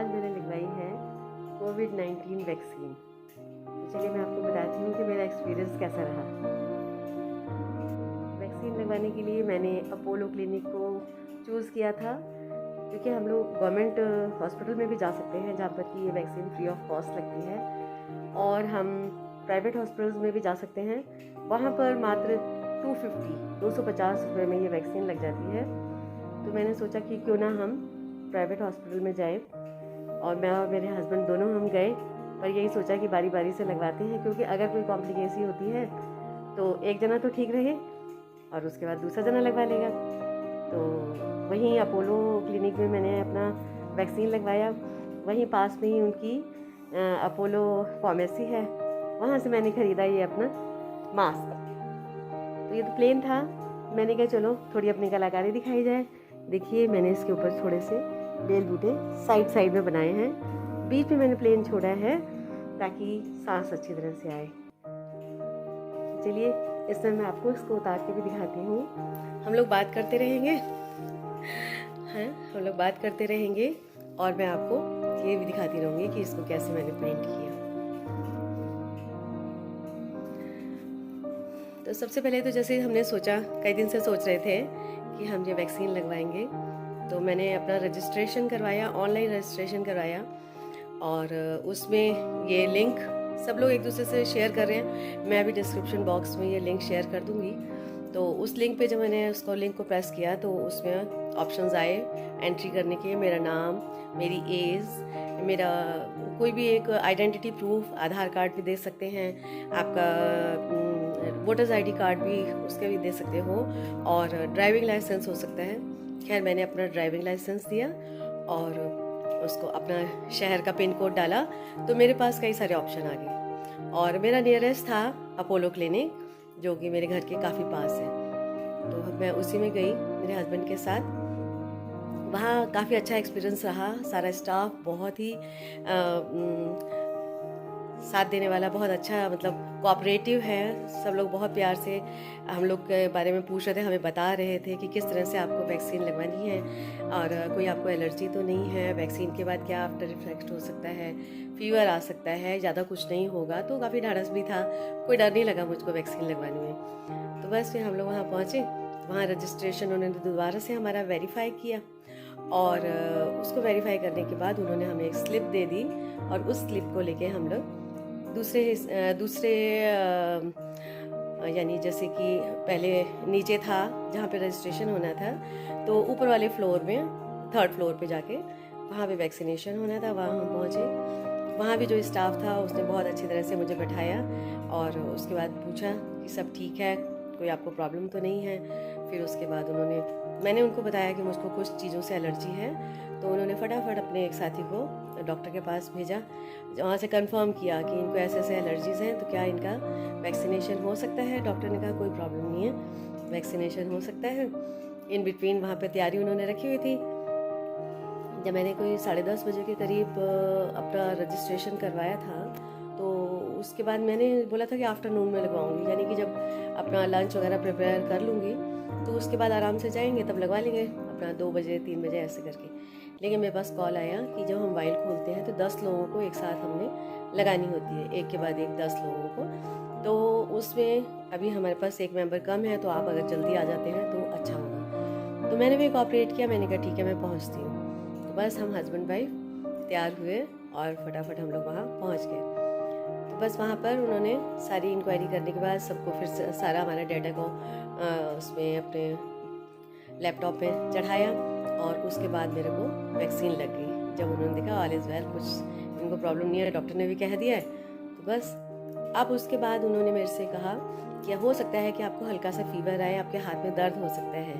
आज मैंने लगवाई है कोविड-19 वैक्सीन। तो चलिए मैं आपको बताती हूँ कि मेरा एक्सपीरियंस कैसा रहा। वैक्सीन लगवाने के लिए मैंने अपोलो क्लिनिक को चूज़ किया था, क्योंकि हम लोग गवर्नमेंट हॉस्पिटल में भी जा सकते हैं जहाँ पर कि ये वैक्सीन फ्री ऑफ कॉस्ट लगती है, और हम प्राइवेट हॉस्पिटल्स में भी जा सकते हैं, वहाँ पर मात्र 250 रुपये में ये वैक्सीन लग जाती है। तो मैंने सोचा कि क्यों ना हम प्राइवेट हॉस्पिटल में जाए, और मैं और मेरे हस्बैंड दोनों हम गए, पर यही सोचा कि बारी बारी से लगवाते हैं, क्योंकि अगर कोई कॉम्प्लिकेसी होती है तो एक जना तो ठीक रहे और उसके बाद दूसरा जना लगवा लेगा। तो वहीं अपोलो क्लिनिक में मैंने अपना वैक्सीन लगवाया। वहीं पास में ही उनकी अपोलो फार्मेसी है, वहाँ से मैंने ख़रीदा ये अपना मास्क। तो ये तो प्लेन था, मैंने कहा चलो थोड़ी अपनी कलाकारी दिखाई जाए। देखिए मैंने इसके ऊपर थोड़े से बेल बूटे साइड में बनाए हैं, बीच में मैंने प्लेन छोड़ा है ताकि सांस अच्छी तरह से आए। चलिए इस समय मैं आपको इसको उतार के भी दिखाती हूँ। हम लोग बात करते रहेंगे, हाँ हम लोग बात करते रहेंगे, और मैं आपको ये भी दिखाती रहूँगी कि इसको कैसे मैंने पेंट किया। तो सबसे पहले तो जैसे हमने सोचा, कई दिन से सोच रहे थे कि हम ये वैक्सीन लगवाएंगे, तो मैंने अपना रजिस्ट्रेशन करवाया, ऑनलाइन रजिस्ट्रेशन करवाया, और उसमें ये लिंक सब लोग एक दूसरे से शेयर कर रहे हैं। मैं भी डिस्क्रिप्शन बॉक्स में ये लिंक शेयर कर दूंगी। तो उस लिंक पे जब मैंने उसको लिंक को प्रेस किया तो उसमें ऑप्शंस आए एंट्री करने के, मेरा नाम, मेरी एज, मेरा कोई भी एक आइडेंटिटी प्रूफ, आधार कार्ड भी दे सकते हैं, आपका वोटर्स आईडी कार्ड भी उसके भी दे सकते हो, और ड्राइविंग लाइसेंस हो सकता है। खैर मैंने अपना ड्राइविंग लाइसेंस दिया और उसको अपना शहर का पिन कोड डाला, तो मेरे पास कई सारे ऑप्शन आ गए, और मेरा नियरेस्ट था अपोलो क्लिनिक, जो कि मेरे घर के काफ़ी पास है। तो मैं उसी में गई मेरे हस्बैंड के साथ। वहाँ काफ़ी अच्छा एक्सपीरियंस रहा। सारा स्टाफ बहुत ही साथ देने वाला, बहुत अच्छा, मतलब कोऑपरेटिव है। सब लोग बहुत प्यार से हम लोग के बारे में पूछ रहे थे, हमें बता रहे थे कि किस तरह से आपको वैक्सीन लगवानी है, और कोई आपको एलर्जी तो नहीं है, वैक्सीन के बाद क्या आफ्टर इफेक्ट हो सकता है, फीवर आ सकता है, ज़्यादा कुछ नहीं होगा। तो काफ़ी ढाढ़स भी था, कोई डर नहीं लगा मुझको वैक्सीन लगवाने में। तो बस फिर हम लोग वहाँ पहुँचे। वहाँ रजिस्ट्रेशन उन्होंने दोबारा से हमारा वेरीफाई किया, और उसको वेरीफाई करने के बाद उन्होंने हमें एक स्लिप दे दी, और उस स्लिप को लेके हम लोग दूसरे यानी जैसे कि पहले नीचे था जहाँ पे रजिस्ट्रेशन होना था, तो ऊपर वाले फ्लोर में, थर्ड फ्लोर पे जाके वहाँ पे वैक्सीनेशन होना था। वहाँ हम पहुँचे। वहाँ भी जो स्टाफ था उसने बहुत अच्छी तरह से मुझे बैठाया, और उसके बाद पूछा कि सब ठीक है, कोई आपको प्रॉब्लम तो नहीं है। फिर उसके बाद मैंने उनको बताया कि मुझको कुछ चीज़ों से एलर्जी है, तो उन्होंने फटाफट अपने एक साथी को डॉक्टर के पास भेजा, वहाँ से कंफर्म किया कि इनको ऐसे ऐसे एलर्जीज़ हैं, तो क्या इनका वैक्सीनेशन हो सकता है। डॉक्टर ने कहा कोई प्रॉब्लम नहीं है, वैक्सीनेशन हो सकता है। इन बिटवीन वहाँ पे तैयारी उन्होंने रखी हुई थी। जब मैंने कोई 10:30 बजे के करीब अपना रजिस्ट्रेशन करवाया था, तो उसके बाद मैंने बोला था कि आफ्टरनून में लगवाऊंगी, यानी कि जब अपना लंच वगैरह प्रिपेयर कर लूँगी तो उसके बाद आराम से जाएंगे, तब लगवा लेंगे अपना 2 बजे 3 बजे ऐसे करके। लेकिन मेरे पास कॉल आया कि जब हम वाइल खोलते हैं तो 10 लोगों को एक साथ हमने लगानी होती है, एक के बाद एक 10 लोगों को। तो उसमें अभी हमारे पास एक मेंबर कम है, तो आप अगर जल्दी आ जाते हैं तो अच्छा होगा। तो मैंने भी कोऑपरेट किया, मैंने कहा ठीक है मैं पहुँचती हूँ। तो बस हम हस्बैंड वाइफ तैयार हुए और फटाफट हम लोग वहाँ पहुँच गए। तो बस वहाँ पर उन्होंने सारी इंक्वायरी करने के बाद सबको फिर सारा हमारा डाटा को उसमें अपने लैपटॉप पे चढ़ाया, और उसके बाद मेरे को वैक्सीन लग गई। जब उन्होंने देखा ऑल इज़ वेल, कुछ इनको प्रॉब्लम नहीं है, डॉक्टर ने भी कह दिया है, तो बस। अब उसके बाद उन्होंने मेरे से कहा कि हो सकता है कि आपको हल्का सा फीवर आए, आपके हाथ में दर्द हो सकता है,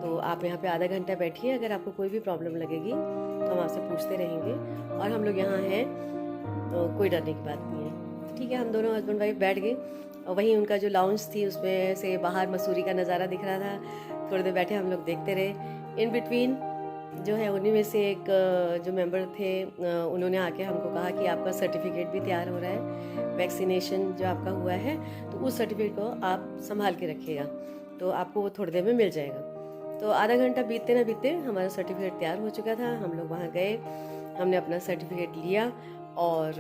तो आप यहाँ पे आधा घंटा बैठिए, अगर आपको कोई भी प्रॉब्लम लगेगी तो हम आपसे पूछते रहेंगे, और हम लोग यहाँ हैं, तो कोई डरने की बात नहीं है। ठीक है, हम दोनों हस्बैंड वाइफ बैठ गए, और वहीं उनका जो लाउंज थी उसमें से बाहर मसूरी का नज़ारा दिख रहा था। थोड़ी देर बैठे हम लोग देखते रहे। इन बिटवीन जो है उन्हीं में से एक जो मेंबर थे, उन्होंने आके हमको कहा कि आपका सर्टिफिकेट भी तैयार हो रहा है, वैक्सीनेशन जो आपका हुआ है, तो उस सर्टिफिकेट को आप संभाल के रखिएगा, तो आपको वो थोड़ी देर में मिल जाएगा। तो आधा घंटा बीतते ना बीतते हमारा सर्टिफिकेट तैयार हो चुका था। हम लोग वहाँ गए, हमने अपना सर्टिफिकेट लिया और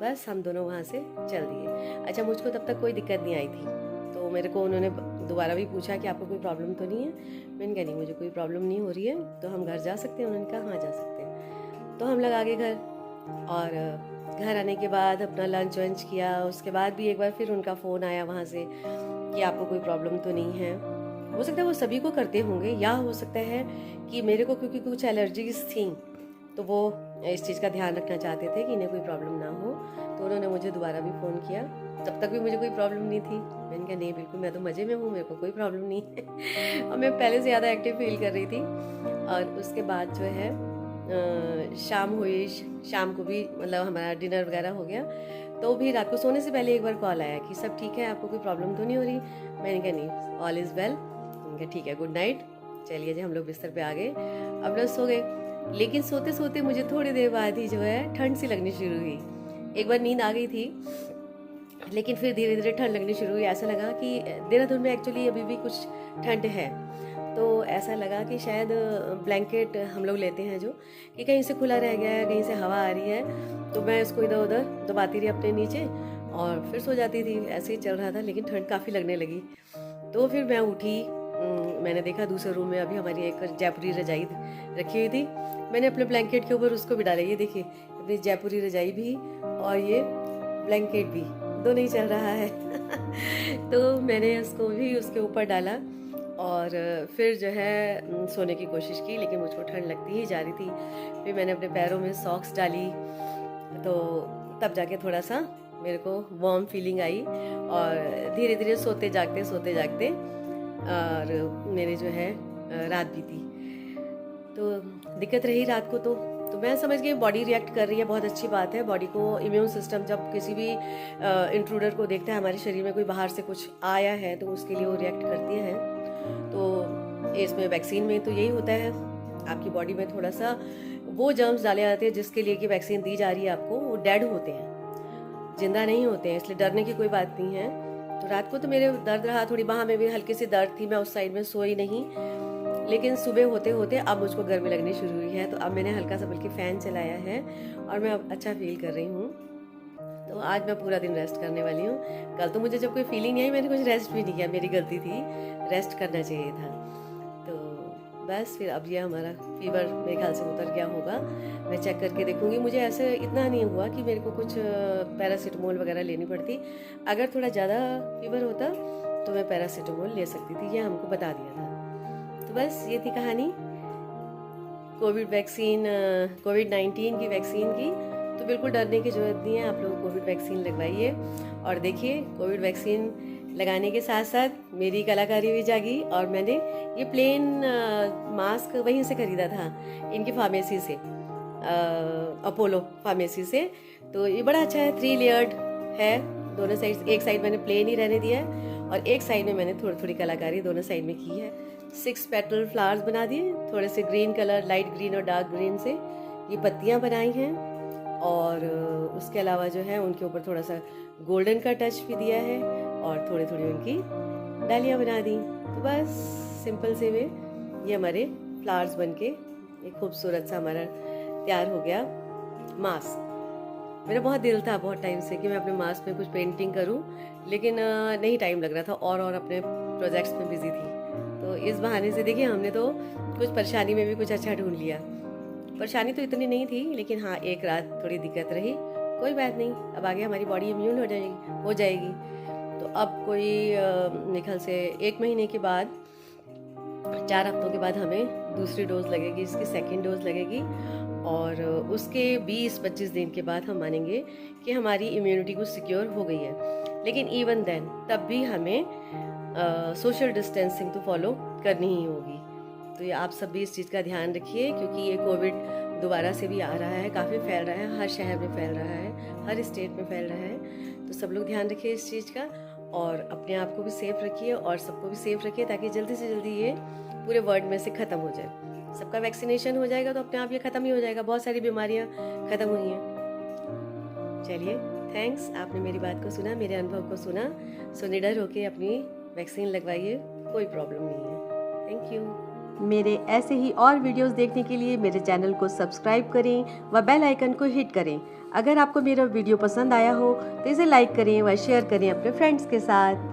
बस हम दोनों वहाँ से चल दिए। अच्छा, मुझको तब तक कोई दिक्कत नहीं आई थी, तो मेरे को उन्होंने दोबारा भी पूछा कि आपको कोई प्रॉब्लम तो नहीं है। मैंने कहा नहीं, मुझे कोई प्रॉब्लम नहीं हो रही है, तो हम घर जा सकते हैं। उन्होंने कहा हाँ, जा सकते हैं। तो हम लोग आ गए घर, और घर आने के बाद अपना लंच वंच किया। उसके बाद भी एक बार फिर उनका फ़ोन आया वहाँ से कि आपको कोई प्रॉब्लम तो नहीं है। हो सकता है वो सभी को करते होंगे, या हो सकता है कि मेरे को क्योंकि कुछ एलर्जीज थी, तो वो इस चीज़ का ध्यान रखना चाहते थे कि इन्हें कोई प्रॉब्लम ना हो। तो उन्होंने मुझे दोबारा भी फ़ोन किया, तब तक भी मुझे कोई प्रॉब्लम नहीं थी। मैंने कहा नहीं, बिल्कुल मैं तो मज़े में हूँ, मेरे को कोई प्रॉब्लम नहीं है। और मैं पहले से ज़्यादा एक्टिव फील कर रही थी। और उसके बाद जो है शाम हुई, शाम को भी मतलब हमारा डिनर वगैरह हो गया। तो भी रात को सोने से पहले एक बार कॉल आया कि सब ठीक है, आपको कोई प्रॉब्लम तो नहीं हो रही। मैंने कहा नहीं, ऑल इज़ वेल। मैंने कहा ठीक है, गुड नाइट। चलिए जी, हम लोग बिस्तर पे आ गए, अब लोग सो गए। लेकिन सोते सोते मुझे थोड़ी देर बाद ही जो है ठंड सी लगनी शुरू हुई। एक बार नींद आ गई थी, लेकिन फिर धीरे धीरे ठंड लगनी शुरू हुई। ऐसा लगा कि देहरादून में एक्चुअली अभी भी कुछ ठंड है, तो ऐसा लगा कि शायद ब्लैंकेट हम लोग लेते हैं जो, कि कहीं से खुला रह गया है, कहीं से हवा आ रही है, तो मैं इसको इधर उधर दबाती रही अपने नीचे और फिर सो जाती थी। ऐसे ही चल रहा था, लेकिन ठंड काफ़ी लगने लगी। तो फिर मैं उठी, मैंने देखा दूसरे रूम में अभी हमारी एक जयपुरी रजाई रखी हुई थी। मैंने अपने ब्लैंकेट के ऊपर उसको भी डाला। ये देखिए, अपनी जयपुरी रजाई भी और ये ब्लैंकेट भी दोनों ही चल रहा है। तो मैंने उसको भी उसके ऊपर डाला और फिर जो है सोने की कोशिश की, लेकिन मुझको ठंड लगती ही जा रही थी। फिर मैंने अपने पैरों में सॉक्स डाली, तो तब जाके थोड़ा सा मेरे को वार्म फीलिंग आई। और धीरे धीरे सोते जागते और मेरे जो है रात बीती। तो दिक्कत रही रात को, तो मैं समझ गई बॉडी रिएक्ट कर रही है, बहुत अच्छी बात है। बॉडी को इम्यून सिस्टम जब किसी भी इंट्रूडर को देखता है, हमारे शरीर में कोई बाहर से कुछ आया है, तो उसके लिए वो रिएक्ट करती है। तो इसमें वैक्सीन में तो यही होता है, आपकी बॉडी में थोड़ा सा वो जर्म्स डाले जाते हैं जिसके लिए कि वैक्सीन दी जा रही है आपको, वो डेड होते हैं, जिंदा नहीं होते हैं, इसलिए डरने की कोई बात नहीं है। तो रात को तो मेरे दर्द रहा, थोड़ी बाह में भी हल्की सी दर्द थी, मैं उस साइड में सोई नहीं। लेकिन सुबह होते होते अब मुझको गर्मी लगनी शुरू हुई है, तो अब मैंने हल्का सा बल्कि फ़ैन चलाया है और मैं अब अच्छा फील कर रही हूँ। तो आज मैं पूरा दिन रेस्ट करने वाली हूँ। कल तो मुझे जब कोई फीलिंग नहीं आई, मैंने कुछ रेस्ट भी नहीं किया, मेरी गलती थी, रेस्ट करना चाहिए था। तो बस फिर अब ये हमारा फीवर मेरे ख्याल से उतर गया होगा। मैं चेक करके देखूँगी। मुझे ऐसे इतना नहीं हुआ कि मेरे को कुछ पैरासीटामोल वगैरह लेनी पड़ती। अगर थोड़ा ज़्यादा फीवर होता तो मैं पैरासीटामोल ले सकती थी, ये हमको बता दिया था। तो बस ये थी कहानी कोविड-19 की वैक्सीन की। तो बिल्कुल डरने की ज़रूरत नहीं है, आप लोग कोविड वैक्सीन लगवाइए। और देखिए, कोविड वैक्सीन लगाने के साथ साथ मेरी कलाकारी भी जागी, और मैंने ये प्लेन मास्क वहीं से ख़रीदा था, इनकी फार्मेसी से, अपोलो फार्मेसी से। तो ये बड़ा अच्छा है, 3 लेयर्ड है दोनों साइड। एक साइड मैंने प्लेन ही रहने दिया है और एक साइड में मैंने थोड़ी थोड़ी कलाकारी दोनों साइड में की है। 6 पेटल फ्लावर्स बना दिए, थोड़े से ग्रीन कलर, लाइट ग्रीन और डार्क ग्रीन से ये पत्तियां बनाई हैं। और उसके अलावा जो है उनके ऊपर थोड़ा सा गोल्डन का टच भी दिया है और थोड़ी थोड़ी उनकी डालियां बना दी। तो बस सिंपल से में ये हमारे फ्लावर्स बनके एक खूबसूरत सा हमारा तैयार हो गया मास्क। मेरा बहुत दिल था बहुत टाइम से कि मैं अपने मास्क में कुछ पेंटिंग करूं, लेकिन नहीं टाइम लग रहा था और अपने प्रोजेक्ट्स में बिजी थी। तो इस बहाने से देखिए, हमने तो कुछ परेशानी में भी कुछ अच्छा ढूंढ लिया। परेशानी तो इतनी नहीं थी, लेकिन हाँ, एक रात थोड़ी दिक्कत रही, कोई बात नहीं। अब आगे हमारी बॉडी इम्यून हो जाएगी। तो अब कोई मेरे ख्याल से 1 महीने के बाद, 4 हफ्तों के बाद हमें दूसरी डोज लगेगी, इसकी सेकेंड डोज लगेगी। और उसके 20-25 दिन के बाद हम मानेंगे कि हमारी इम्यूनिटी कुछ सिक्योर हो गई है। लेकिन इवन देन तब भी हमें सोशल डिस्टेंसिंग तो फॉलो करनी ही होगी। तो ये आप सब भी इस चीज़ का ध्यान रखिए, क्योंकि ये कोविड दोबारा से भी आ रहा है, काफ़ी फैल रहा है, हर शहर में फैल रहा है, हर स्टेट में फैल रहा है। तो सब लोग ध्यान रखिए इस चीज़ का, और अपने आप को भी सेफ रखिए और सबको भी सेफ रखिए, ताकि जल्दी से जल्दी ये पूरे वर्ल्ड में से ख़त्म हो जाए। सबका वैक्सीनेशन हो जाएगा तो अपने आप ये ख़त्म ही हो जाएगा, बहुत सारी बीमारियाँ ख़त्म हुई हैं। चलिए, थैंक्स, आपने मेरी बात को सुना, मेरे अनुभव को सुना। सो निडर होके अपनी वैक्सीन लगवाइए, कोई प्रॉब्लम नहीं है। Thank you. मेरे ऐसे ही और वीडियोस देखने के लिए मेरे चैनल को सब्सक्राइब करें व बेल आइकन को हिट करें। अगर आपको मेरा वीडियो पसंद आया हो तो इसे लाइक करें व शेयर करें अपने फ्रेंड्स के साथ।